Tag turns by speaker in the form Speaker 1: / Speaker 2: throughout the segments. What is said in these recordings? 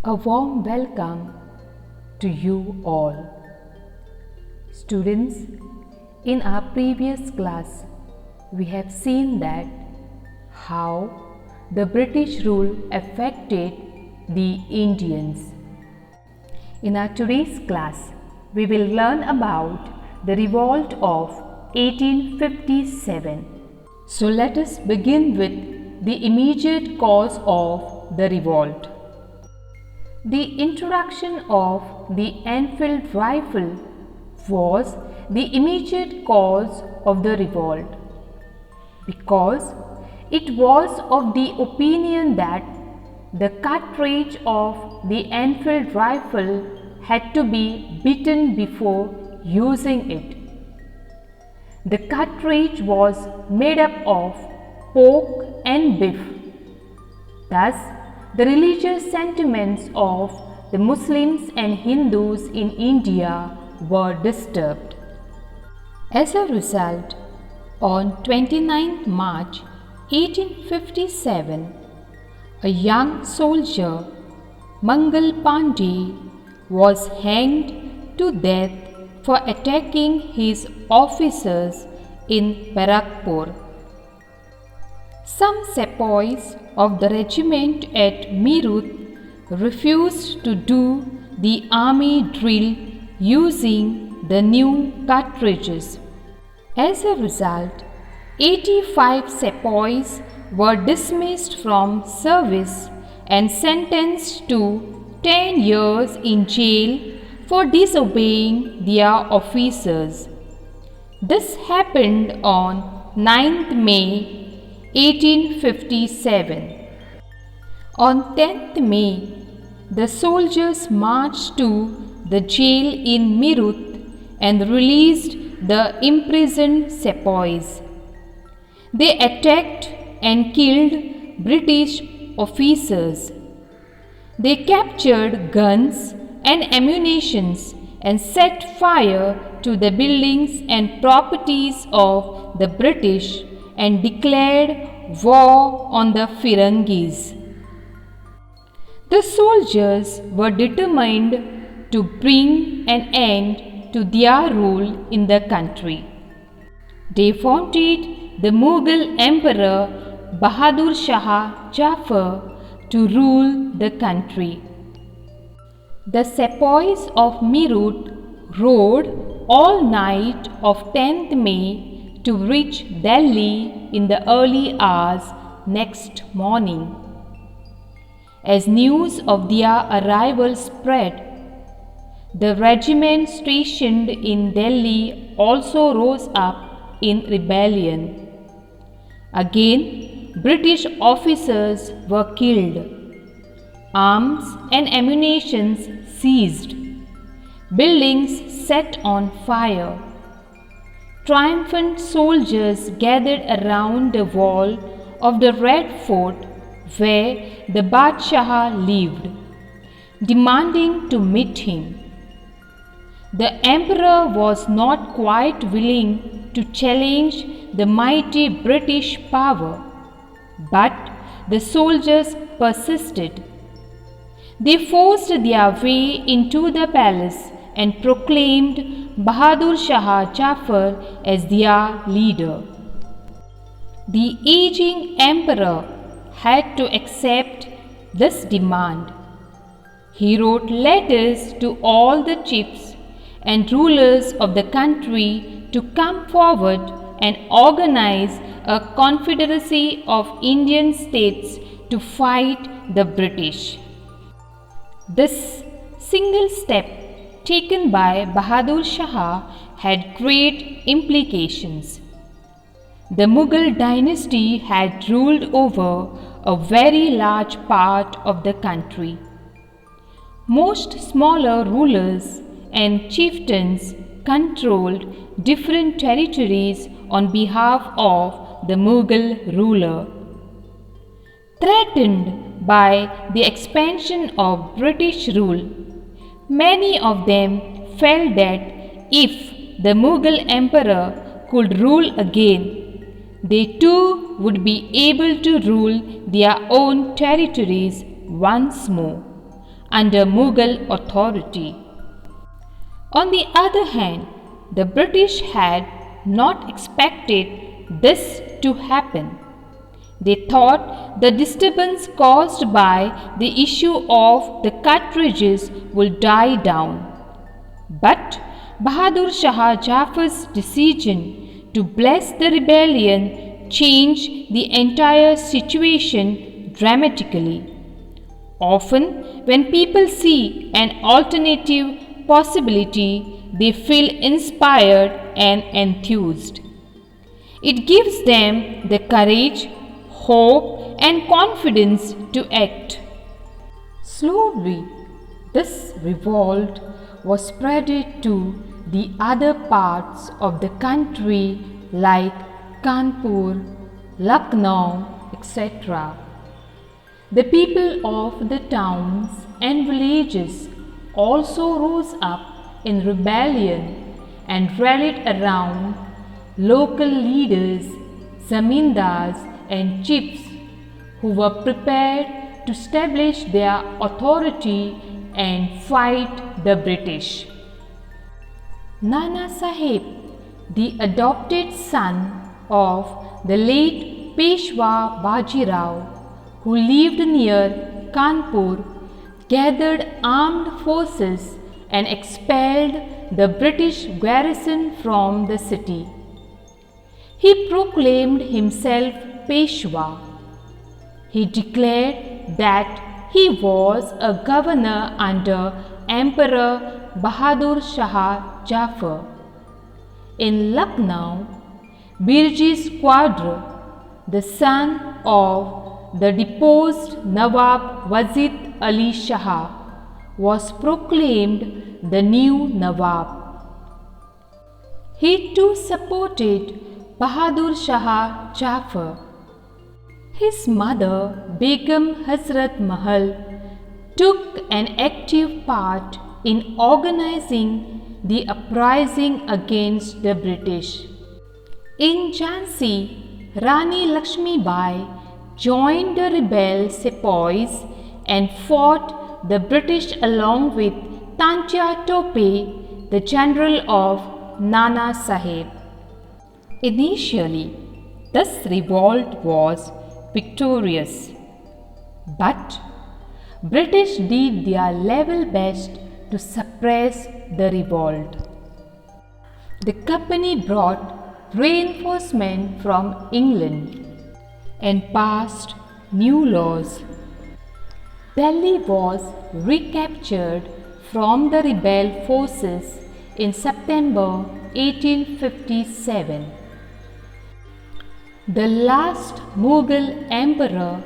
Speaker 1: A warm welcome to you all. Students, in our previous class, we have seen that how the British rule affected the Indians. In our today's class, we will learn about the revolt of 1857. So let us begin with the immediate cause of the revolt. The introduction of the Enfield rifle was the immediate cause of the revolt, because it was of the opinion that the cartridge of the Enfield rifle had to be bitten before using it. The cartridge was made up of pork and beef. Thus, the religious sentiments of the Muslims and Hindus in India were disturbed. As a result, on 29 March 1857, a young soldier, Mangal Pandey, was hanged to death for attacking his officers in Barakpur. Some sepoys of the regiment at Meerut refused to do the army drill using the new cartridges. As a result, 85 sepoys were dismissed from service and sentenced to 10 years in jail for disobeying their officers. This happened on 9th May 1857. On 10th May, the soldiers marched to the jail in Meerut and released the imprisoned sepoys. They attacked and killed British officers. They captured guns and ammunition and set fire to the buildings and properties of the British and declared war on the Firangis. The soldiers were determined to bring an end to their rule in the country. They wanted the Mughal Emperor Bahadur Shah Jafar to rule the country. The sepoys of Meerut rode all night of 10th May to reach Delhi in the early hours next morning. As news of their arrival spread, the regiment stationed in Delhi also rose up in rebellion. Again, British officers were killed. Arms and ammunition seized. Buildings set on fire. Triumphant soldiers gathered around the wall of the Red Fort where the Badshah lived, demanding to meet him. The emperor was not quite willing to challenge the mighty British power, but the soldiers persisted. They forced their way into the palace and proclaimed Bahadur Shah Jafar as their leader. The aging emperor had to accept this demand. He wrote letters to all the chiefs and rulers of the country to come forward and organize a confederacy of Indian states to fight the British. This single step taken by Bahadur Shah had great implications. The Mughal dynasty had ruled over a very large part of the country. Most smaller rulers and chieftains controlled different territories on behalf of the Mughal ruler. Threatened by the expansion of British rule, many of them felt that if the Mughal emperor could rule again, they too would be able to rule their own territories once more under Mughal authority. On the other hand, the British had not expected this to happen. They thought the disturbance caused by the issue of the cartridges would die down. But Bahadur Shah Jafar's decision to bless the rebellion changed the entire situation dramatically. Often, when people see an alternative possibility, they feel inspired and enthused. It gives them the courage, hope, and confidence to act. Slowly, this revolt was spread to the other parts of the country like Kanpur, Lucknow, etc. The people of the towns and villages also rose up in rebellion and rallied around local leaders, zamindars and chiefs who were prepared to establish their authority and fight the British. Nana Sahib, the adopted son of the late Peshwa Bajirao, who lived near Kanpur, gathered armed forces and expelled the British garrison from the city. He proclaimed himself Peshwa. He declared that he was a governor under Emperor Bahadur Shah Jafar. In Lucknow, Birji's Quadra, the son of the deposed Nawab Wazid Ali Shah, was proclaimed the new Nawab. He too supported Bahadur Shah Jafar. His mother, Begum Hazrat Mahal, took an active part in organizing the uprising against the British. In Jhansi, Rani Lakshmi Bai joined the rebel sepoys and fought the British along with Tantia Tope, the general of Nana Sahib. Initially, this revolt was victorious, but British did their level best to suppress the revolt. The company brought reinforcement from England and passed new laws. Delhi was recaptured from the rebel forces in September 1857. The last Mughal emperor,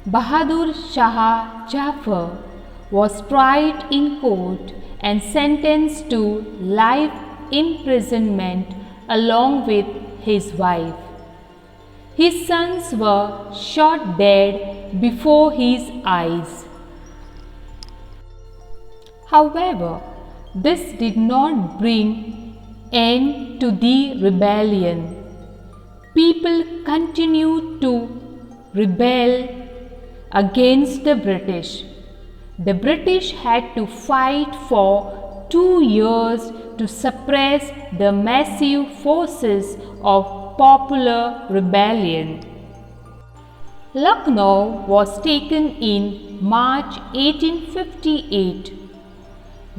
Speaker 1: Bahadur Shah Jafar, was tried in court and sentenced to life imprisonment along with his wife. His sons were shot dead before his eyes. However, this did not bring end to the rebellion. People continued to rebel against the British. The British had to fight for 2 years to suppress the massive forces of popular rebellion. Lucknow was taken in March 1858.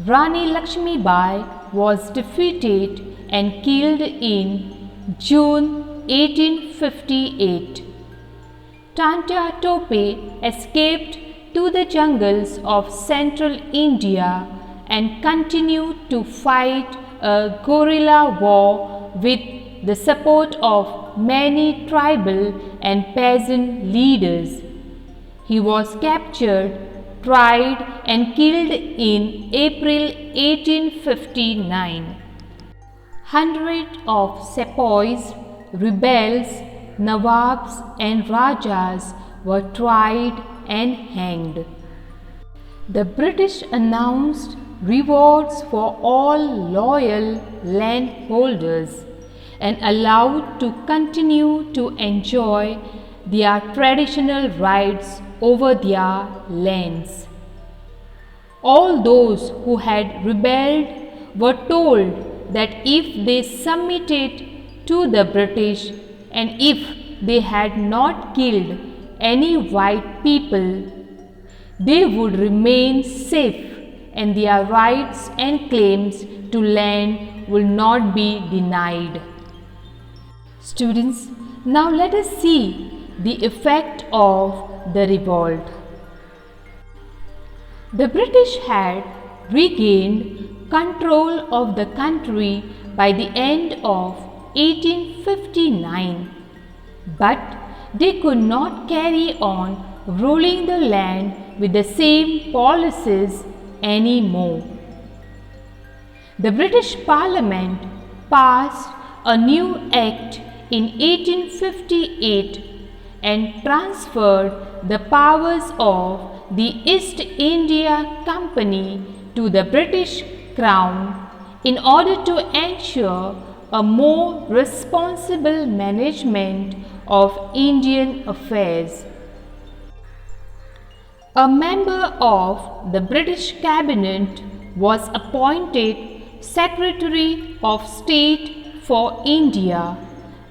Speaker 1: Rani Lakshmi Bai was defeated and killed in June 1858. Tantia Tope escaped to the jungles of central India and continued to fight a guerrilla war with the support of many tribal and peasant leaders. He was captured, tried and killed in April 1859. Hundreds of sepoys, rebels, nawabs and rajas were tried and hanged. The British announced rewards for all loyal landholders and allowed to continue to enjoy their traditional rights over their lands. All those who had rebelled were told that if they submitted to the British and if they had not killed any white people, they would remain safe and their rights and claims to land will not be denied. Students, now let us see the effect of the revolt. The British had regained control of the country by the end of 1859, but they could not carry on ruling the land with the same policies anymore. The British Parliament passed a new act in 1858 and transferred the powers of the East India Company to the British Crown in order to ensure a more responsible management of Indian affairs. A member of the British Cabinet was appointed Secretary of State for India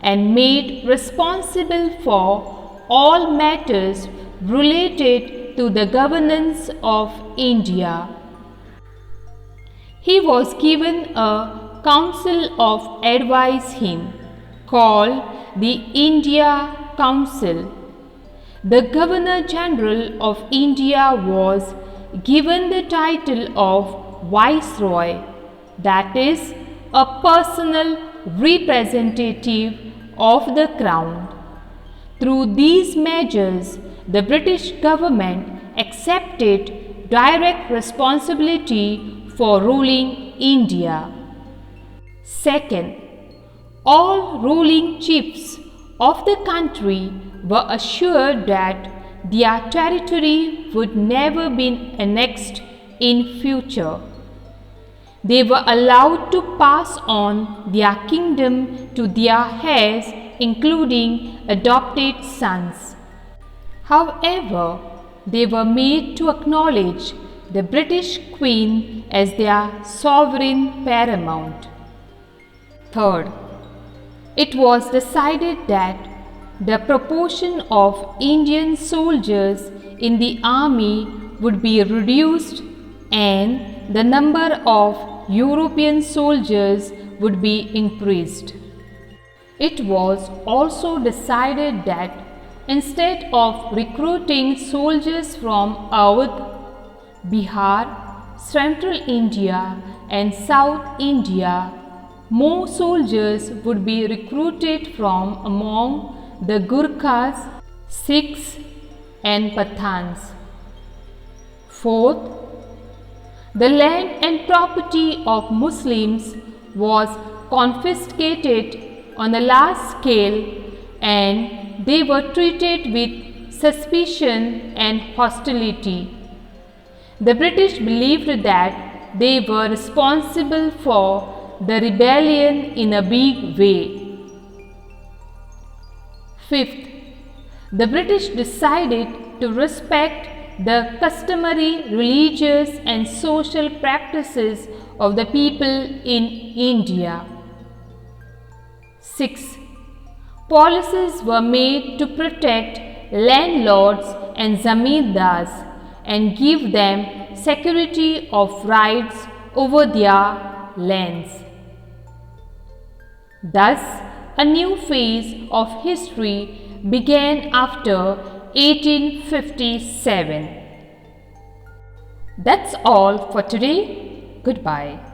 Speaker 1: and made responsible for all matters related to the governance of India. He was given a council of advice him called the India Council. The Governor General of India was given the title of Viceroy, that is, a personal representative of the Crown. Through these measures, the British government accepted direct responsibility for ruling India. Second, all ruling chiefs of the country were assured that their territory would never be annexed in future. They were allowed to pass on their kingdom to their heirs, including adopted sons. However, they were made to acknowledge the British Queen as their sovereign paramount. Third, it was decided that the proportion of Indian soldiers in the army would be reduced and the number of European soldiers would be increased. It was also decided that instead of recruiting soldiers from Awadh, Bihar, Central India and South India, more soldiers would be recruited from among the Gurkhas, Sikhs and Pathans. Fourth, the land and property of Muslims was confiscated on a large scale and they were treated with suspicion and hostility. The British believed that they were responsible for the rebellion in a big way. Fifth, the British decided to respect the customary religious and social practices of the people in India. Sixth, policies were made to protect landlords and zamindars and give them security of rights over their lands. Thus, a new phase of history began after 1857. That's all for today. Goodbye.